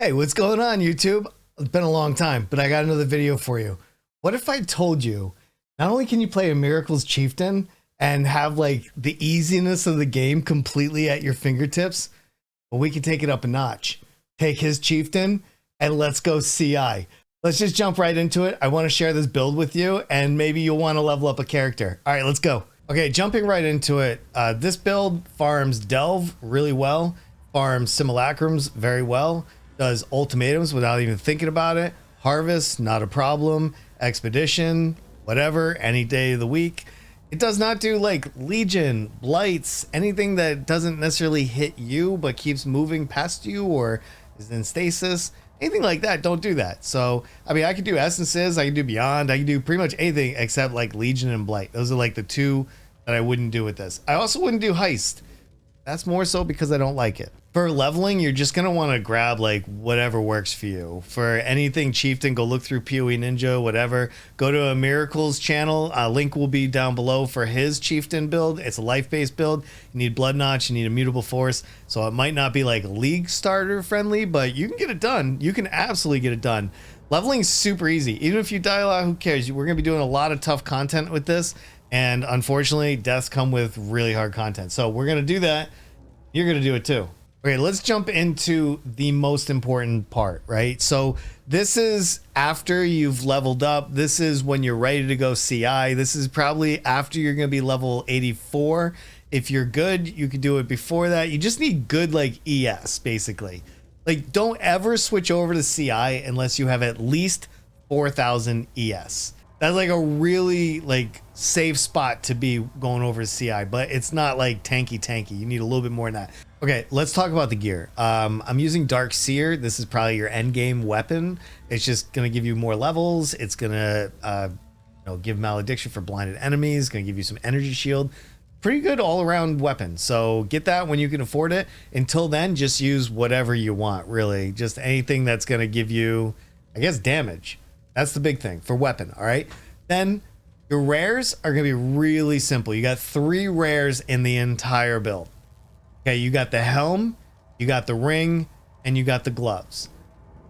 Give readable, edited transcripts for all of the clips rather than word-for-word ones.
Hey, what's going on, YouTube? It's been a long time, but I got another video for you. What if I told you, not only can you play Emmiracle's Chieftain and have like the easiness of the game completely at your fingertips, but we can take it up a notch. Take his Chieftain and let's go CI. Let's just jump right into it. I want to share this build with you and maybe you'll want to level up a character. All right, let's go. Okay, jumping right into it. This build farms Delve really well, farms Simulacrums very well, does ultimatums without even thinking about it. Harvest, not a problem. Expedition, whatever, any day of the week. It does not do like Legion, Blights, anything that doesn't necessarily hit you but keeps moving past you or is in stasis. Anything like that, don't do that. So, I mean, I could do Essences, I can do Beyond, I can do pretty much anything except like Legion and Blight. Those are like the two that I wouldn't do with this. I also wouldn't do Heist. That's more so because I don't like it. For leveling, you're just going to want to grab like whatever works for you. For anything Chieftain, go look through PoE Ninja, whatever. Go to Emmiracle's channel. Link will be down below for his Chieftain build. It's a life-based build. You need Bloodnotch, you need Immutable Force. So it might not be like League starter friendly, but you can get it done. You can absolutely get it done. Leveling's super easy. Even if you die a lot, who cares? We're going to be doing a lot of tough content with this. And unfortunately, deaths come with really hard content. So we're going to do that. You're going to do it too. Okay, let's jump into the most important part, right? So this is after you've leveled up. This is when you're ready to go CI. This is probably after you're going to be level 84. If you're good, you can do it before that. You just need good like ES, basically. Like, don't ever switch over to CI unless you have at least 4,000 ES. That's like a really like safe spot to be going over to CI, but it's not like tanky. You need a little bit more than that. Okay, let's talk about the gear. I'm using Dark Seer. This is probably your end game weapon. It's just gonna give you more levels. It's gonna give malediction for blinded enemies. Gonna give you some energy shield. Pretty good all around weapon. So get that when you can afford it. Until then, just use whatever you want. Really, just anything that's gonna give you, I guess, damage. That's the big thing for weapon, all right? Then your rares are gonna be really simple. You got 3 rares in the entire build. Okay, you got the helm, you got the ring, and you got the gloves.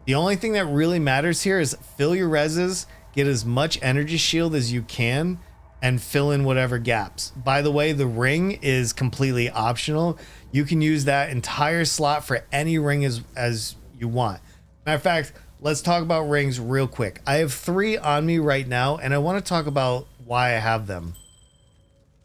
The only thing that really matters here is fill your reses, get as much energy shield as you can, and fill in whatever gaps. By the way, the ring is completely optional. You can use that entire slot for any ring as you want. Matter of fact, let's talk about rings real quick. I have 3 on me right now, and I want to talk about why I have them.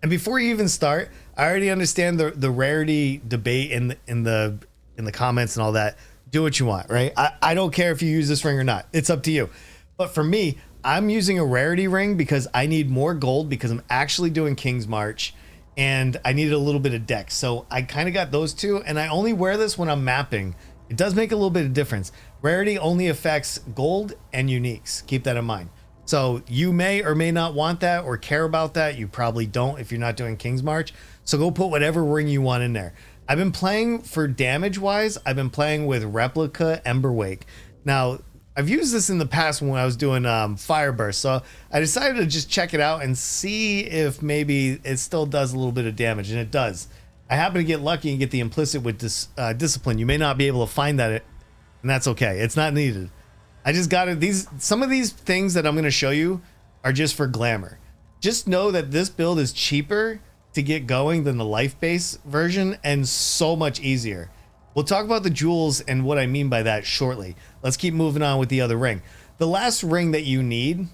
And before you even start, I already understand the rarity debate in the comments and all that. Do what you want, right? I don't care if you use this ring or not. It's up to you. But for me, I'm using a rarity ring because I need more gold because I'm actually doing King's March and I needed a little bit of dex. So I kind of got those two, and I only wear this when I'm mapping. It does make a little bit of difference. Rarity only affects gold and uniques. Keep that in mind. So you may or may not want that or care about that. You probably don't if you're not doing King's March. So go put whatever ring you want in there. I've been playing for damage wise. I've been playing with Replica Emberwake. Now, I've used this in the past when I was doing Fire Burst. So I decided to just check it out and see if maybe it still does a little bit of damage. And it does. I happen to get lucky and get the implicit with discipline. You may not be able to find that, and that's okay. It's not needed. I just got it. Some of these things that I'm going to show you are just for glamour. Just know that this build is cheaper to get going than the life-based version and so much easier. We'll talk about the jewels and what I mean by that shortly. Let's keep moving on with the other ring. The last ring that you need,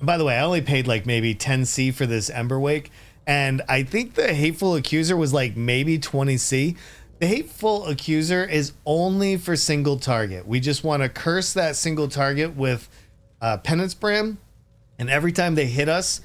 by the way, I only paid like maybe 10C for this Emberwake, and I think the Hateful Accuser was like maybe 20C. The Hateful Accuser is only for single target. We just want to curse that single target with Penance Brand, and every time they hit us,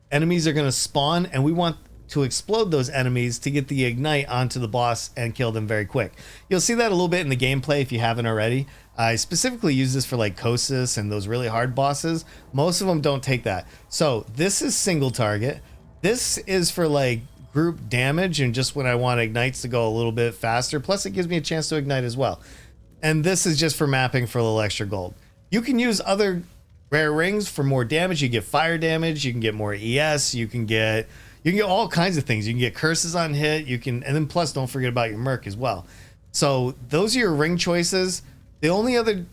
enemies are going to spawn, and we want to explode those enemies to get the ignite onto the boss and kill them very quick. You'll see that a little bit in the gameplay if you haven't already. I specifically use this for like Kosis and those really hard bosses. Most of them don't take that. So this is single target. This is for like group damage and just when I want ignites to go a little bit faster. Plus it gives me a chance to ignite as well. And this is just for mapping for a little extra gold. You can use other rare rings for more damage. You get fire damage, you can get more ES, you can get all kinds of things. You can get curses on hit, and then plus don't forget about your merc as well. So those are your ring choices. The only other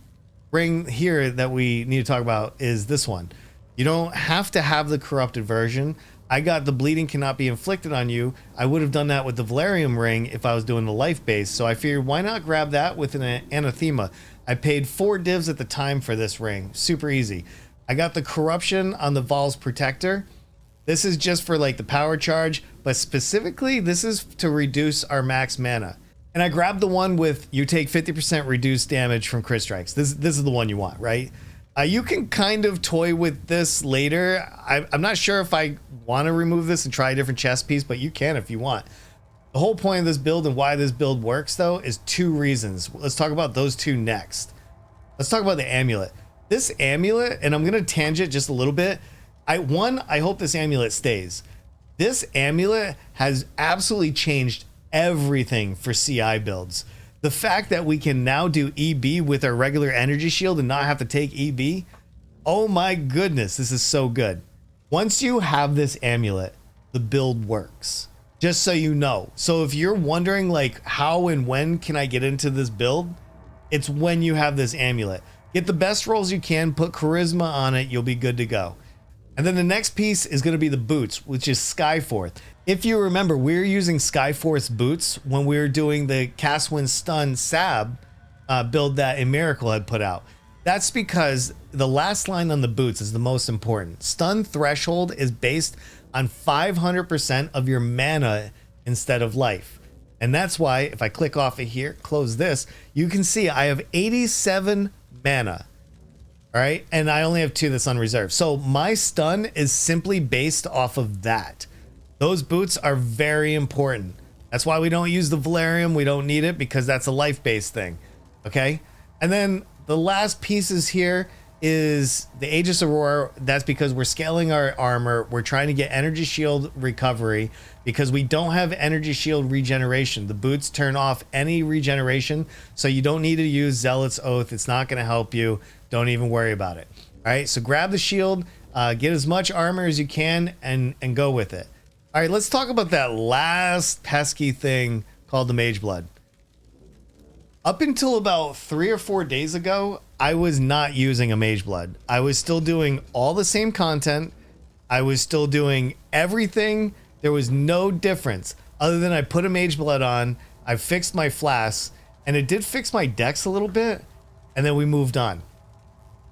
ring here that we need to talk about is this one. You don't have to have the corrupted version. I got the bleeding cannot be inflicted on you. I would have done that with the Valerium ring if I was doing the life base. So I figured why not grab that with an anathema. I paid 4 divs at the time for this ring. Super easy. I got the corruption on the Val's protector. This is just for like the power charge, but specifically this is to reduce our max mana. And I grabbed the one with you take 50% reduced damage from crit strikes. This is the one you want, right? You can kind of toy with this later. I'm not sure if I want to remove this and try a different chest piece, but you can if you want. The whole point of this build and why this build works though is 2 reasons. Let's talk about those 2 next. Let's talk about the amulet. This amulet, and I'm going to tangent just a little bit. I hope this amulet stays. This amulet has absolutely changed everything for CI builds. The fact that we can now do EB with our regular energy shield and not have to take EB. Oh my goodness, this is so good. Once you have this amulet, the build works. Just so you know. So if you're wondering like how and when can I get into this build, it's when you have this amulet. Get the best rolls you can, put charisma on it, you'll be good to go. And then the next piece is going to be the boots, which is Skyforth. If you remember, we were using Skyforth boots when we were doing the Cast When Stun Sab build that Emiracle had put out. That's because the last line on the boots is the most important. Stun threshold is based on 500% of your mana instead of life. And that's why if I click off of here, close this, you can see I have 87 mana. All right, and I only have 2 that's unreserved. So my stun is simply based off of that. Those boots are very important. That's why we don't use the Valerium. We don't need it because that's a life-based thing. Okay, and then the last pieces here is the Aegis Aurora. That's because we're scaling our armor. We're trying to get energy shield recovery because we don't have energy shield regeneration. The boots turn off any regeneration, so you don't need to use Zealot's Oath. It's not going to help you. Don't even worry about it. All right, so grab the shield, get as much armor as you can, and go with it. All right, let's talk about that last pesky thing called the Mage Blood. Up until about 3 or 4 days ago, I was not using a Mage Blood. I was still doing all the same content. I was still doing everything. There was no difference other than I put a Mage Blood on, I fixed my Flasks, and it did fix my decks a little bit, and then we moved on.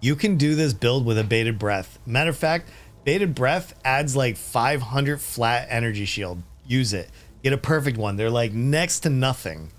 You can do this build with a Bated Breath. Matter of fact, Bated Breath adds like 500 flat energy shield. Use it. Get a perfect one. They're like next to nothing.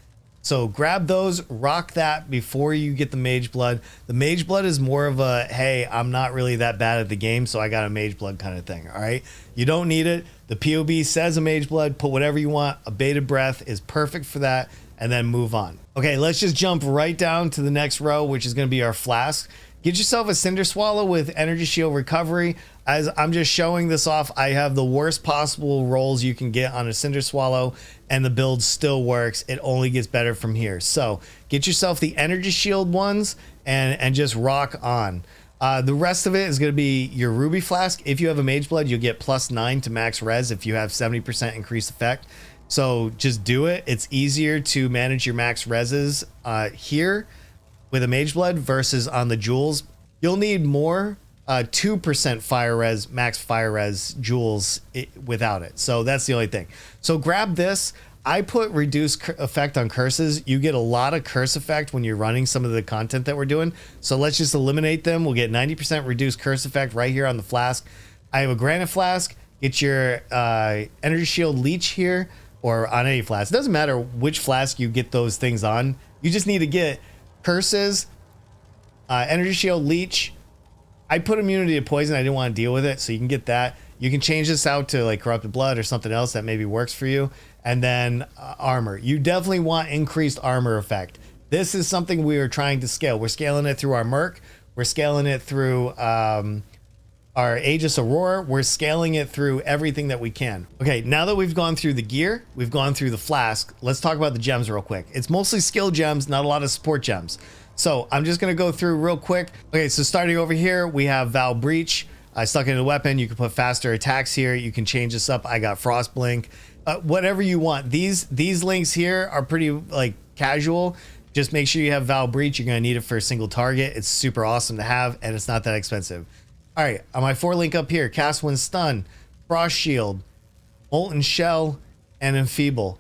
So grab those, rock that before you get the Mage Blood. The Mage Blood is more of a, hey, I'm not really that bad at the game, so I got a Mage Blood kind of thing, all right? You don't need it. The POB says a Mage Blood. Put whatever you want. A Bated Breath is perfect for that, and then move on. Okay, let's just jump right down to the next row, which is going to be our Flask. Get yourself a Cinder Swallow with Energy Shield Recovery. As I'm just showing this off, I have the worst possible rolls you can get on a Cinder Swallow, and the build still works. It only gets better from here. So get yourself the Energy Shield ones and just rock on. The rest of it is going to be your Ruby Flask. If you have a Mage Blood, you'll get +9 to max res if you have 70% increased effect. So just do it. It's easier to manage your max reses here with a Mage Blood versus on the jewels. You'll need more 2% fire res, max fire res jewels without it. So that's the only thing. So grab this. I put reduced effect on curses. You get a lot of curse effect when you're running some of the content that we're doing. So let's just eliminate them. We'll get 90% reduced curse effect right here on the Flask. I have a Granite Flask. Get your Energy Shield Leech here or on any flask. It doesn't matter which flask you get those things on. You just need to get curses, Energy Shield Leech. I put immunity to poison. I didn't want to deal with it, so you can get that. You can change this out to like Corrupted Blood or something else that maybe works for you. And then armor. You definitely want increased armor effect. This is something we are trying to scale. We're scaling it through our Merc. We're scaling it through our Aegis Aurora. We're scaling it through everything that we can. Okay, now that we've gone through the gear, we've gone through the Flask, let's talk about the gems real quick. It's mostly skill gems, not a lot of support gems. So I'm just gonna go through real quick. Okay, so starting over here, we have Val Breach. I stuck it in a weapon. You can put faster attacks here. You can change this up. I got Frost Blink. Whatever you want. These links here are pretty like casual. Just make sure you have Vow Breach. You're going to need it for a single target. It's super awesome to have, and it's not that expensive. All right, on my 4 link up here, cast when stun, Frost Shield, Molten Shell, and Enfeeble.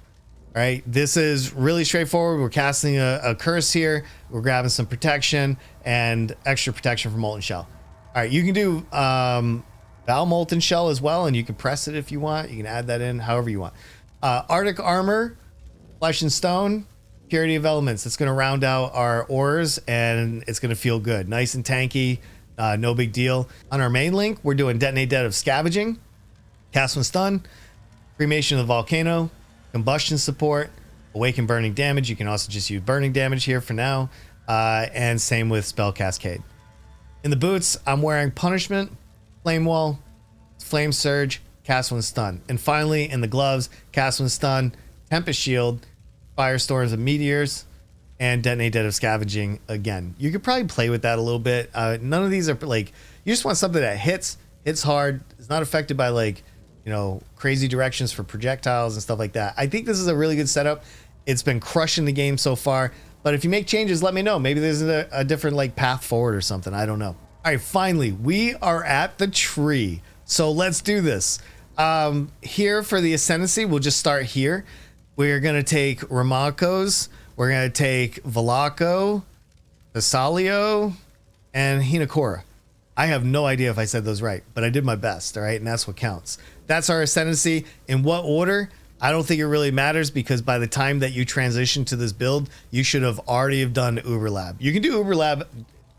All right, this is really straightforward. We're casting a curse here. We're grabbing some protection and extra protection from Molten Shell. All right, you can do Vow Molten Shell as well, and you can press it if you want. You can add that in however you want. Arctic Armor, Flesh and Stone, Purity of Elements. It's going to round out our ores, and it's going to feel good. Nice and tanky, no big deal. On our main link, we're doing Detonate Dead of Scavenging, Cast when Stun, Cremation of the Volcano, Combustion Support, Awaken Burning Damage. You can also just use Burning Damage here for now, and same with Spell Cascade. In the boots, I'm wearing Punishment, Flame Wall, Flame Surge, Cast when Stun. And finally, in the gloves, Cast when Stun, Tempest Shield, Firestorms and Meteors, and Detonate Dead of Scavenging again. You could probably play with that a little bit. None of these are like, you just want something that hits hard, is not affected by like, you know, crazy directions for projectiles and stuff like that. I think this is a really good setup. It's been crushing the game so far, but if you make changes, let me know. Maybe there's a different like path forward or something. I don't know. All right, finally, we are at the tree. So let's do this. Here for the Ascendancy, we'll just start here. We're going to take Ramakos. We're going to take Velako, Thessalio, and Hinakura. I have no idea if I said those right, but I did my best, all right? And that's what counts. That's our Ascendancy. In what order? I don't think it really matters, because by the time that you transition to this build, you should have already have done Uberlab. You can do Uberlab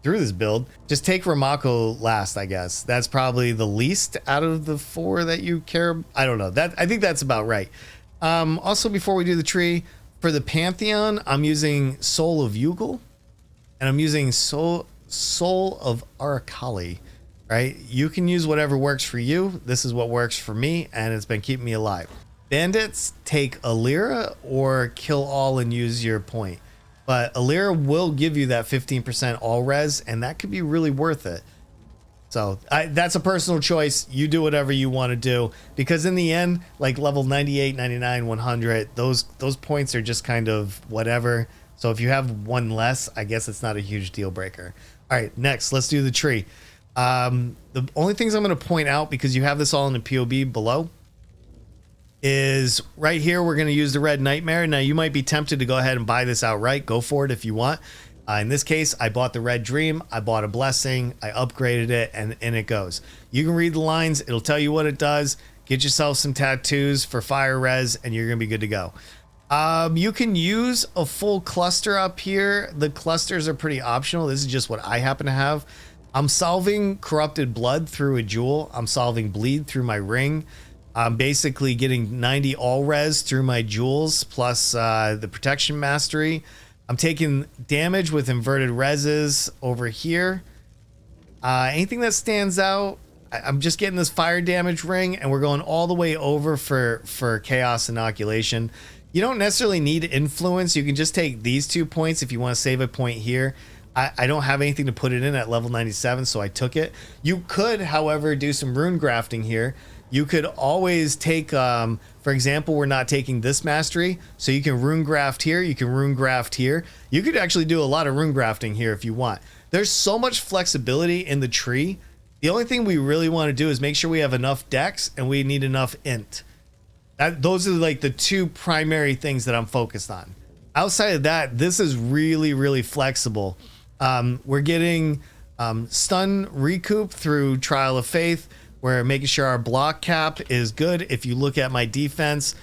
through this build. Just take Ramako last, I guess. That's probably the least out of the 4 that you care. I don't know. I think that's about right. Also, before we do the tree, for the Pantheon, I'm using Soul of Yugal, and I'm using Soul of Arakali, right? You can use whatever works for you. This is what works for me, and it's been keeping me alive. Bandits, take Alira or kill all and use your point. But Alira will give you that 15% all res, and that could be really worth it. So that's a personal choice. You do whatever you want to do, because in the end, like level 98, 99, 100, those points are just kind of whatever. So if you have one less, I guess it's not a huge deal breaker. All right, next, let's do the tree. The only things I'm going to point out, because you have this all in the POB below, is right here, we're going to use the Red Nightmare. Now, you might be tempted to go ahead and buy this outright. Go for it if you want. In this case, I bought the Red Dream, I bought a Blessing, I upgraded it, and in it goes. You can read the lines, it'll tell you what it does. Get yourself some tattoos for fire res, and you're gonna be good to go. You can use a full cluster up here. The clusters are pretty optional. This is just what I happen to have. I'm solving Corrupted Blood through a jewel. I'm solving Bleed through my ring. I'm basically getting 90 all res through my jewels, plus the Protection Mastery. I'm taking damage with inverted reses over here. Anything that stands out, I'm just getting this fire damage ring, and we're going all the way over for Chaos Inoculation. You don't necessarily need influence. You can just take these 2 points if you want to save a point here. I don't have anything to put it in at level 97, so I took it. You could, however, do some rune grafting here. You could always take, for example, we're not taking this mastery, so you can rune graft here, you can rune graft here. You could actually do a lot of rune grafting here if you want. There's so much flexibility in the tree. The only thing we really want to do is make sure we have enough dex, and we need enough int. Those are like the 2 primary things that I'm focused on. Outside of that, this is really, really flexible. We're getting stun recoup through Trial of Faith. We're making sure our block cap is good. If you look at my defense,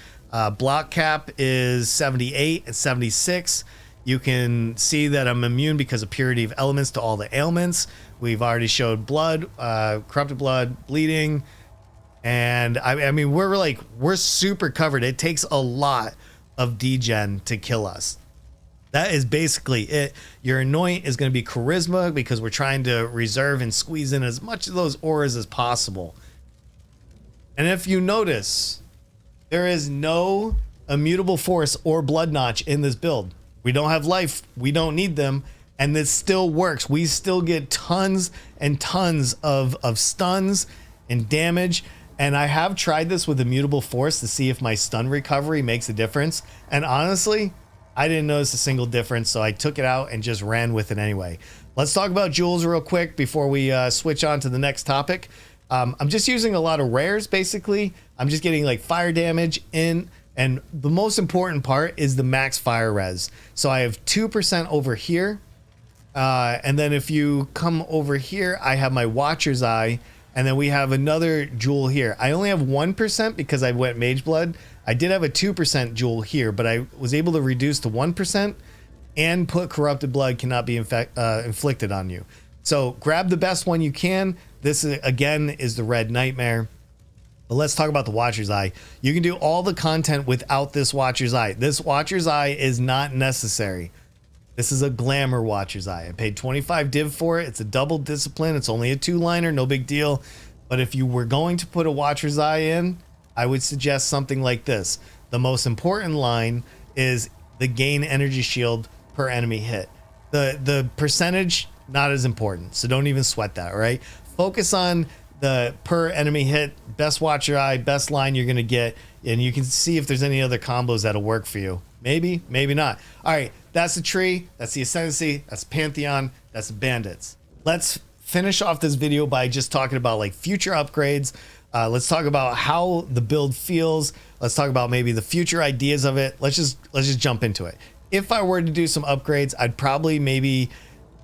block cap is 78 and 76. You can see that I'm immune because of Purity of Elements to all the ailments. We've already showed blood, corrupted blood, bleeding. And I mean, we're super covered. It takes a lot of degen to kill us. That is basically it. Your anoint is going to be charisma, because we're trying to reserve and squeeze in as much of those auras as possible. And if you notice, there is no Immutable Force or Bloodnotch in this build. We don't have life. We don't need them. And this still works. We still get tons and tons of stuns and damage. And I have tried this with Immutable Force to see if my stun recovery makes a difference. And honestly, I didn't notice a single difference, so I took it out and just ran with it anyway. Let's talk about jewels real quick before we switch on to the next topic. I'm just using a lot of rares, basically. I'm just getting like fire damage in, and the most important part is the max fire res. So I have 2% over here, and then if you come over here, I have my Watcher's Eye, and then we have another jewel here. I only have 1% because I went Mage Blood. I did have a 2% jewel here, but I was able to reduce to 1% and put Corrupted Blood cannot be inflicted on you. So grab the best one you can. This is, again, is the Red Nightmare. But let's talk about the Watcher's Eye. You can do all the content without this Watcher's Eye. This Watcher's Eye is not necessary. This is a glamour Watcher's Eye. I paid 25 div for it. It's a double discipline. It's only a 2-liner, no big deal. But if you were going to put a Watcher's Eye in, I would suggest something like this. The most important line is the gain energy shield per enemy hit. The percentage, not as important, so don't even sweat that, all right? Focus on the per enemy hit, best Watcher Eye, best line you're gonna get, and you can see if there's any other combos that'll work for you. Maybe, maybe not. All right, that's the tree, that's the Ascendancy, that's Pantheon, that's the Bandits. Let's finish off this video by just talking about like future upgrades. Let's talk about how the build feels. Let's talk about maybe the future ideas of it. Let's just jump into it. If I were to do some upgrades, I'd probably maybe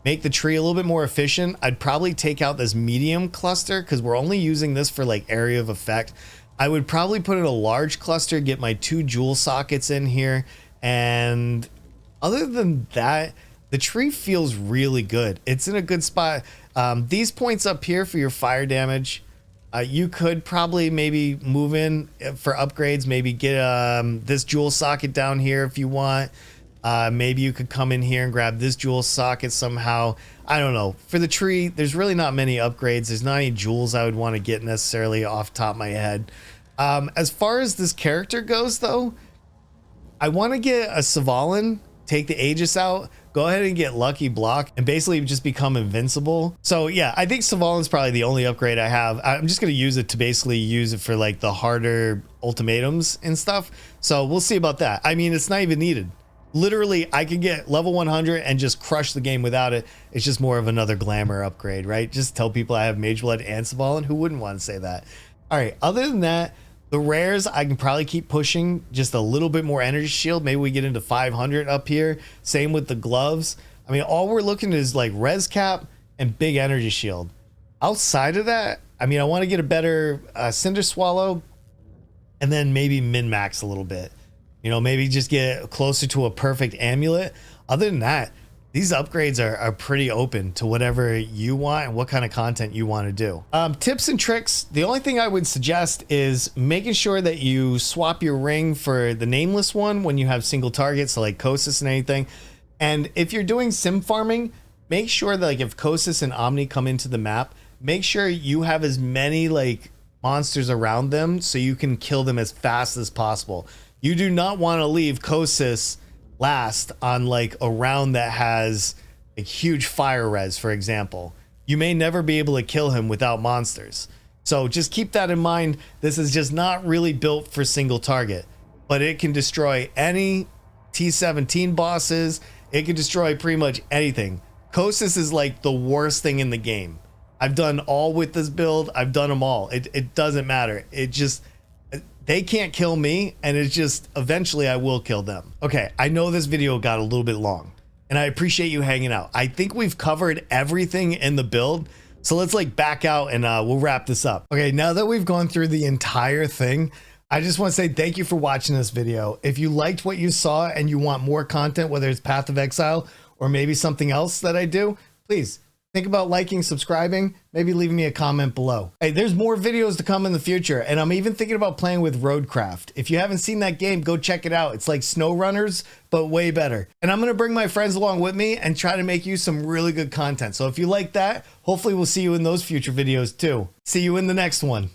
make the tree a little bit more efficient. I'd probably take out this medium cluster because we're only using this for like area of effect. I would probably put in a large cluster, get my 2 jewel sockets in here. And other than that, the tree feels really good. It's in a good spot. These points up here for your fire damage, you could probably maybe move in for upgrades, maybe get this jewel socket down here if you want. Maybe you could come in here and grab this jewel socket somehow. I don't know. For the tree, there's really not many upgrades. There's not any jewels I would want to get necessarily off the top of my head. As far as this character goes, though, I want to get a Svalin, take the Aegis out, go ahead and get Lucky Block, and basically just become invincible. So yeah, I think Svalin's probably the only upgrade I have. I'm just going to use it to basically use it for like the harder ultimatums and stuff. So we'll see about that. I mean, it's not even needed. Literally, I could get level 100 and just crush the game without it. It's just more of another glamour upgrade, right? Just tell people I have Mage Blood and Svalin. Who wouldn't want to say that? All right, other than that, the rares, I can probably keep pushing just a little bit more energy shield. Maybe we get into 500 up here. Same with the gloves. I mean, all we're looking at is like res cap and big energy shield. Outside of that, I mean, I want to get a better Cinder Swallow and then maybe min-max a little bit. You know, maybe just get closer to a perfect amulet. Other than that, these upgrades are pretty open to whatever you want and what kind of content you want to do. Tips and tricks. The only thing I would suggest is making sure that you swap your ring for the nameless one when you have single targets, so like Kosis and anything. And if you're doing sim farming, make sure that like if Kosis and Omni come into the map, make sure you have as many like monsters around them so you can kill them as fast as possible. You do not want to leave Kosis last on like a round that has a huge fire res, for example. You may never be able to kill him without monsters. So just keep that in mind. This is just not really built for single target, but it can destroy any T17 bosses. It can destroy pretty much anything. Kosis is like the worst thing in the game. I've done all with this build. I've done them all. It doesn't matter. It just... They can't kill me, and it's just eventually I will kill them. Okay, I know this video got a little bit long, and I appreciate you hanging out. I think we've covered everything in the build, so let's like back out and we'll wrap this up. Okay, now that we've gone through the entire thing, I just want to say thank you for watching this video. If you liked what you saw and you want more content, whether it's Path of Exile or maybe something else that I do, please think about liking, subscribing, maybe leaving me a comment below. Hey, there's more videos to come in the future, and I'm even thinking about playing with Roadcraft. If you haven't seen that game, go check it out. It's like SnowRunners, but way better. And I'm gonna bring my friends along with me and try to make you some really good content. So if you like that, hopefully we'll see you in those future videos too. See you in the next one.